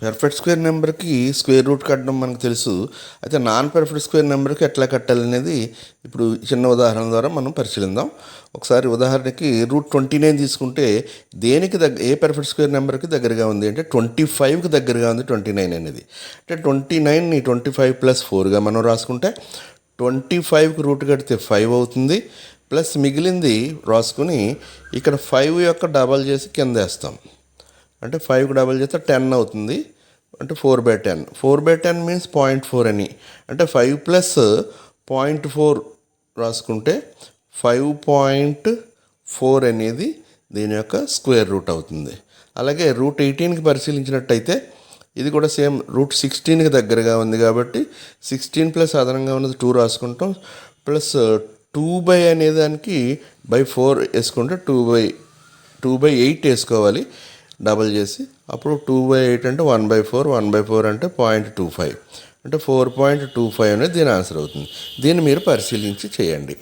Perfect square నెంబర్కి square root కట్టడం మనకు తెలుసు. అయితే నాన్ పెర్ఫెక్ట్ స్క్వేర్ నెంబర్కి ఎట్లా కట్టాలనేది ఇప్పుడు చిన్న ఉదాహరణ ద్వారా మనం పరిశీలిద్దాం. ఒకసారి ఉదాహరణకి √29 తీసుకుంటే దేనికి ఏ పెర్ఫెక్ట్ స్క్వేర్ నెంబర్కి దగ్గరగా ఉంది అంటే 25కి దగ్గరగా ఉంది 29 అనేది. అంటే 29ని 25 + 4గా మనం రాసుకుంటే 25కి రూట్ కడితే 5 అవుతుంది. ప్లస్ మిగిలింది రాసుకుని ఇక్కడ 5 యొక్క డబల్ చేసి కింద వేస్తాం. అంటే 5కి డబల్ చేస్తే 10 అవుతుంది. అంటే 4/10. 4/10 మీన్స్ 0.4 అని. అంటే 5 + 0.4 రాసుకుంటే 5.4 అనేది దీని యొక్క స్క్వేర్ రూట్ అవుతుంది. అలాగే √18కి పరిశీలించినట్టయితే ఇది కూడా సేమ్ √16కి దగ్గరగా ఉంది కాబట్టి 16 ప్లస్ అదనంగా ఉన్నది 2 రాసుకుంటాం. ప్లస్ 2 అనే దానికి 4 వేసుకుంటే 2/8 వేసుకోవాలి డబల్ చేసి. అప్పుడు 2/8 అంటే 1/4, 1/4 అంటే 0.25, అంటే 4.25 అనేది దీని ఆన్సర్ అవుతుంది. దీన్ని మీరు పరిశీలించి చేయండి.